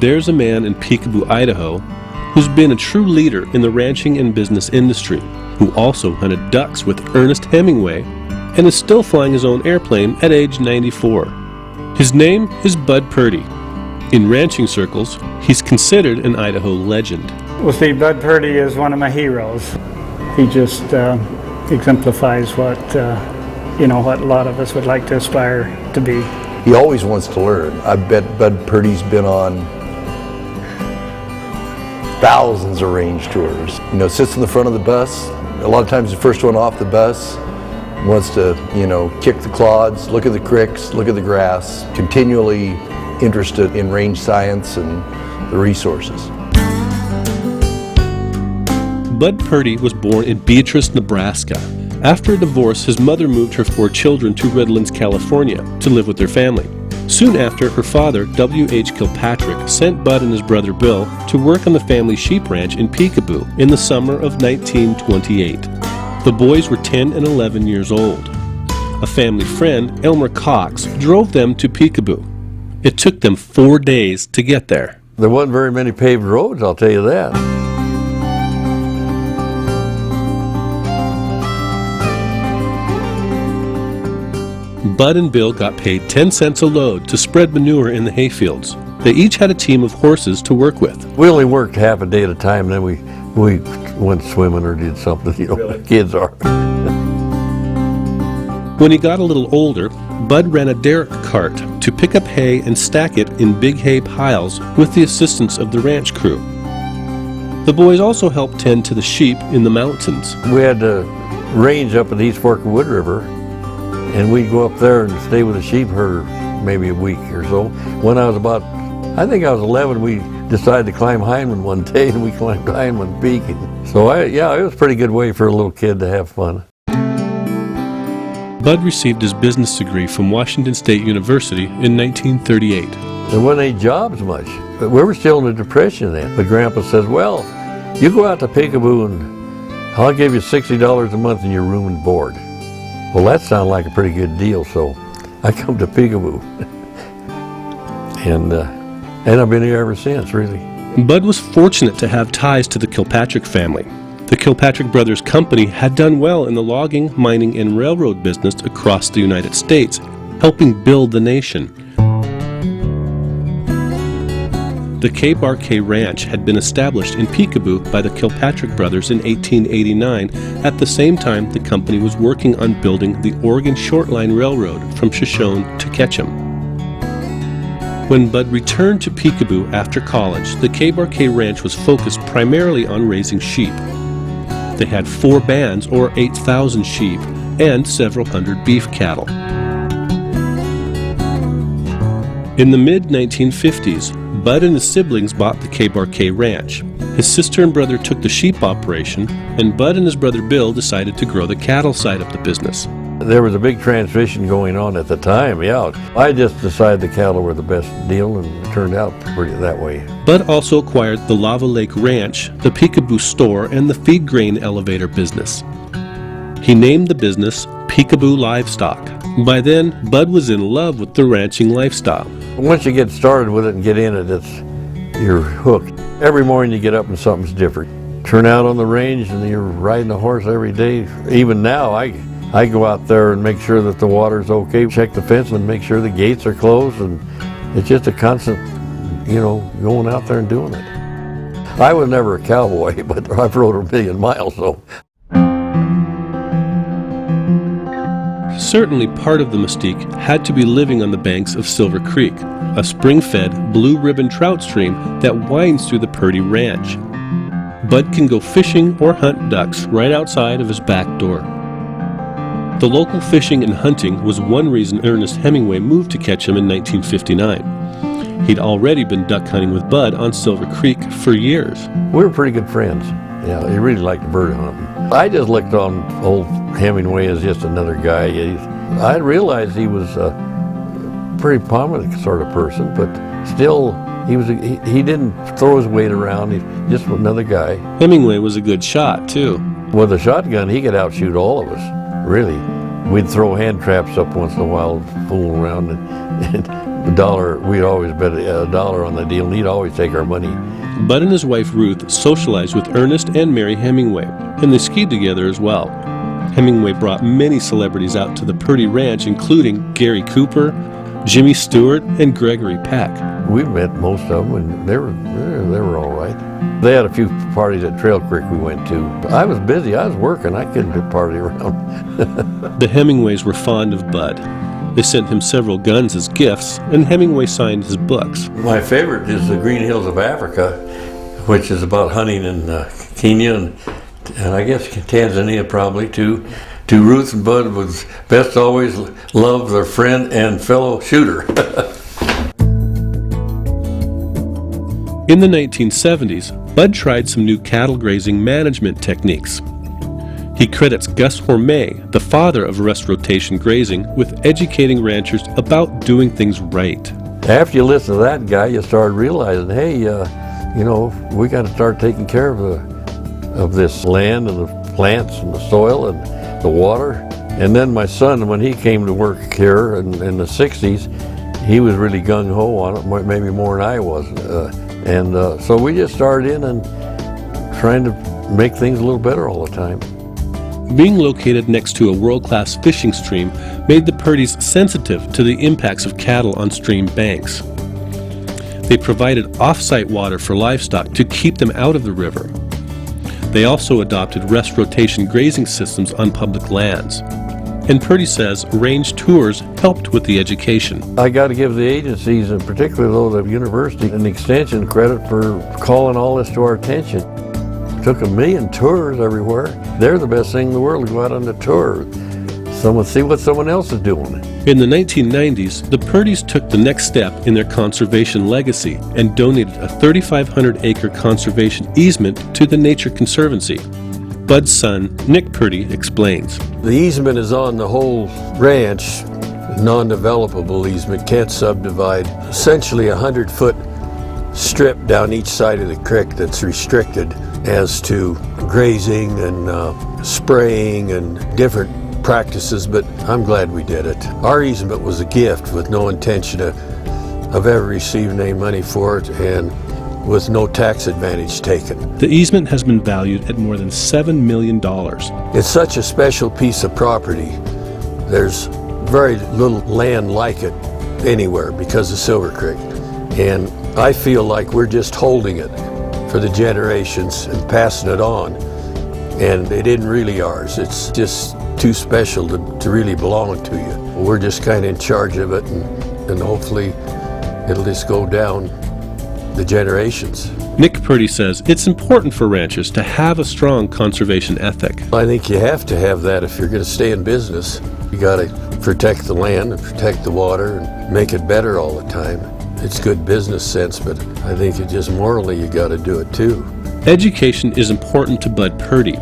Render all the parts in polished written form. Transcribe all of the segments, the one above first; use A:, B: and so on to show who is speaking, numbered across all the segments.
A: there's a man in Peekaboo, Idaho, who's been a true leader in the ranching and business industry, who also hunted ducks with Ernest Hemingway and is still flying his own airplane at age 94. His name is Bud Purdy. In ranching circles, he's considered an Idaho legend.
B: Well, see, Bud Purdy is one of my heroes. He just exemplifies what what a lot of us would like to aspire to be.
C: He always wants to learn. I bet Bud Purdy's been on thousands of range tours. Sits in the front of the bus. A lot of times the first one off the bus wants to, kick the clods, look at the creeks, look at the grass, continually interested in range science and the resources.
A: Bud Purdy was born in Beatrice, Nebraska. After a divorce, his mother moved her 4 children to Redlands, California, to live with their family. Soon after, her father, W.H. Kilpatrick, sent Bud and his brother Bill to work on the family sheep ranch in Peekaboo in the summer of 1928. The boys were 10 and 11 years old. A family friend, Elmer Cox, drove them to Peekaboo. It took them 4 days to get there.
D: There wasn't very many paved roads, I'll tell you that.
A: Bud and Bill got paid 10 cents a load to spread manure in the hayfields. They each had a team of horses to work with.
D: We only worked half a day at a time, and then we went swimming or did something, really? Kids are.
A: When he got a little older, Bud ran a derrick cart to pick up hay and stack it in big hay piles with the assistance of the ranch crew. The boys also helped tend to the sheep in the mountains.
D: We had to range up at the East Fork of Wood River, and we'd go up there and stay with the sheep herd maybe a week or so. When I was I think I was 11, we decided to climb Hindman one day, and we climbed Hindman Peak. So it was a pretty good way for a little kid to have fun.
A: Bud received his business degree from Washington State University in 1938.
D: There wasn't any jobs much. But we were still in the Depression then. But Grandpa says, well, you go out to Peekaboo and I'll give you $60 a month in your room and board. Well, that sounded like a pretty good deal, so I come to Peekaboo. and I've been here ever since, really.
A: Bud was fortunate to have ties to the Kilpatrick family. The Kilpatrick Brothers Company had done well in the logging, mining, and railroad business across the United States, helping build the nation. The K-Bar-K Ranch had been established in Peekaboo by the Kilpatrick brothers in 1889, at the same time the company was working on building the Oregon Short Line Railroad from Shoshone to Ketchum. When Bud returned to Peekaboo after college, the K-Bar-K Ranch was focused primarily on raising sheep. They had 4 bands, or 8,000 sheep, and several hundred beef cattle. In the mid-1950s, Bud and his siblings bought the K-Bar-K Ranch. His sister and brother took the sheep operation, and Bud and his brother Bill decided to grow the cattle side of the business.
D: There was a big transition going on at the time, yeah. I just decided the cattle were the best deal, and it turned out pretty that way.
A: Bud also acquired the Lava Lake Ranch, the Peekaboo store, and the feed grain elevator business. He named the business Peekaboo Livestock. By then, Bud was in love with the ranching lifestyle.
D: Once you get started with it and get in it, you're hooked. Every morning you get up and something's different. Turn out on the range and you're riding a horse every day. Even now, I go out there and make sure that the water's okay, check the fence and make sure the gates are closed, and it's just a constant, going out there and doing it. I was never a cowboy, but I've rode 1,000,000 miles, so.
A: Certainly part of the mystique had to be living on the banks of Silver Creek, a spring-fed, blue-ribbon trout stream that winds through the Purdy Ranch. Bud can go fishing or hunt ducks right outside of his back door. The local fishing and hunting was one reason Ernest Hemingway moved to Ketchum in 1959. He'd already been duck hunting with Bud on Silver Creek for years.
D: We were pretty good friends. Yeah, he really liked the bird hunting. I just looked on old Hemingway as just another guy. I realized he was a pretty prominent sort of person, but still, he didn't throw his weight around. He's just another guy.
A: Hemingway was a good shot, too.
D: With a shotgun, he could outshoot all of us, really. We'd throw hand traps up once in a while, fool around, and We'd always bet $1 on the deal, and he'd always take our money.
A: Bud and his wife Ruth socialized with Ernest and Mary Hemingway, and they skied together as well. Hemingway brought many celebrities out to the Purdy Ranch, including Gary Cooper, Jimmy Stewart, and Gregory Peck.
D: We met most of them, and they were all right. They had a few parties at Trail Creek we went to. I was busy. I was working. I couldn't party around.
A: The Hemingways were fond of Bud. They sent him several guns as gifts, and Hemingway signed his books.
D: My favorite is the Green Hills of Africa, which is about hunting in Kenya and I guess Tanzania probably too. To Ruth and Bud was best always love their friend and fellow shooter.
A: In the 1970s, Bud tried some new cattle grazing management techniques. He credits Gus Hormé, the father of rest rotation grazing, with educating ranchers about doing things right.
D: After you listen to that guy, you start realizing, hey, we got to start taking care of this land and the plants and the soil and the water. And then my son, when he came to work here in the 60s, he was really gung-ho on it, maybe more than I was. So we just started in and trying to make things a little better all the time.
A: Being located next to a world-class fishing stream made the Purdys sensitive to the impacts of cattle on stream banks. They provided off-site water for livestock to keep them out of the river. They also adopted rest rotation grazing systems on public lands. And Purdy says range tours helped with the education.
D: I got to give the agencies, and particularly the university, an extension credit for calling all this to our attention. Took 1 million tours everywhere. They're the best thing in the world to go out on a tour. See what someone else is doing.
A: In the 1990s, the Purdys took the next step in their conservation legacy and donated a 3,500-acre conservation easement to the Nature Conservancy. Bud's son, Nick Purdy, explains.
E: The easement is on the whole ranch, non-developable easement, can't subdivide. Essentially a 100-foot strip down each side of the creek that's restricted as to grazing and spraying and different practices, but I'm glad we did it. Our easement was a gift with no intention of ever receiving any money for it and with no tax advantage taken.
A: The easement has been valued at more than $7 million.
E: It's such a special piece of property. There's very little land like it anywhere because of Silver Creek. And I feel like we're just holding it for the generations and passing it on. And it isn't really ours. It's just too special to really belong to you. We're just kind of in charge of it, and hopefully it'll just go down the generations.
A: Nick Purdy says it's important for ranchers to have a strong conservation ethic.
E: I think you have to have that if you're going to stay in business. You got to protect the land and protect the water and make it better all the time. It's good business sense, but I think it just morally you got to do it too.
A: Education is important to Bud Purdy.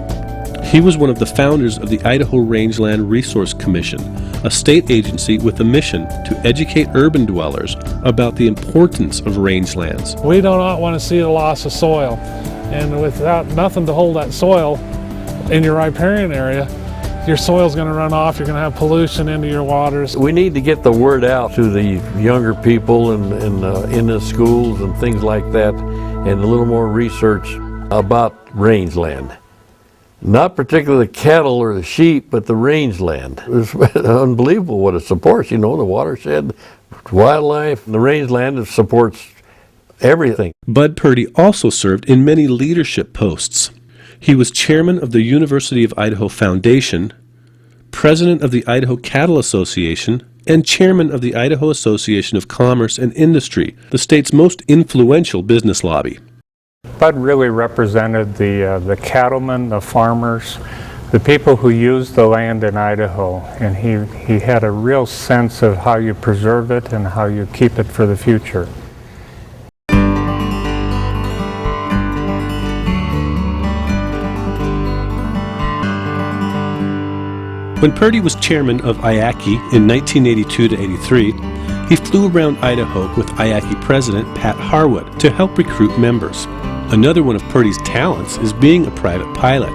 A: He was one of the founders of the Idaho Rangeland Resource Commission, a state agency with a mission to educate urban dwellers about the importance of rangelands.
F: We do not want to see the loss of soil, and without nothing to hold that soil in your riparian area, your soil's going to run off, you're going to have pollution into your waters.
D: We need to get the word out to the younger people and in the schools and things like that, and a little more research about rangeland. Not particularly the cattle or the sheep, but the rangeland. It's unbelievable what it supports. The watershed, wildlife, the rangeland supports everything.
A: Bud Purdy also served in many leadership posts. He was chairman of the University of Idaho Foundation, president of the Idaho Cattle Association, and chairman of the Idaho Association of Commerce and Industry, the state's most influential business lobby.
B: Bud really represented the cattlemen, the farmers, the people who used the land in Idaho, and he had a real sense of how you preserve it and how you keep it for the future.
A: When Purdy was chairman of IACI in 1982 to 83, he flew around Idaho with IACI president Pat Harwood to help recruit members. Another one of Purdy's talents is being a private pilot.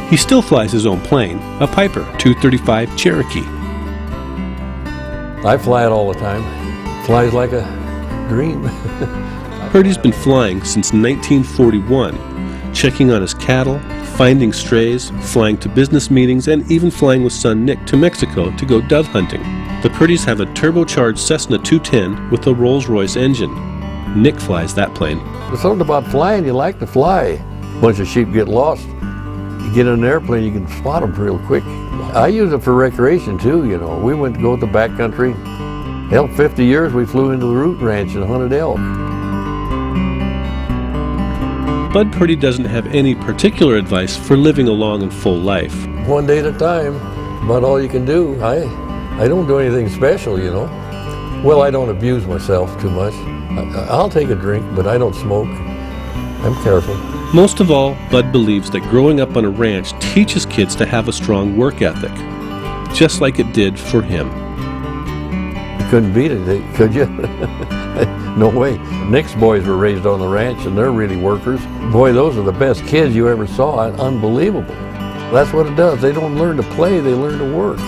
A: He still flies his own plane, a Piper 235 Cherokee.
D: I fly it all the time.
E: Flies like a dream.
A: Purdy's been flying since 1941, checking on his cattle, finding strays, flying to business meetings, and even flying with son Nick to Mexico to go dove hunting. The Purdys have a turbocharged Cessna 210 with a Rolls-Royce engine. Nick flies that plane.
D: There's something about flying, you like to fly. Bunch of sheep get lost. You get in an airplane, you can spot them real quick. I use it for recreation too, you know. We went to go to the backcountry. Hell, 50 years we flew into the root ranch and hunted elk.
A: Bud Purdy doesn't have any particular advice for living a long and full life.
E: One day at a time, about all you can do. I don't do anything special, you know. Well, I don't abuse myself too much. I'll take a drink, but I don't smoke. I'm careful.
A: Most of all, Bud believes that growing up on a ranch teaches kids to have a strong work ethic, just like it did for him.
D: You couldn't beat it, could you? No way. Nick's boys were raised on the ranch and they're really workers. Boy, those are the best kids you ever saw. Unbelievable. That's what it does. They don't learn to play, they learn to work.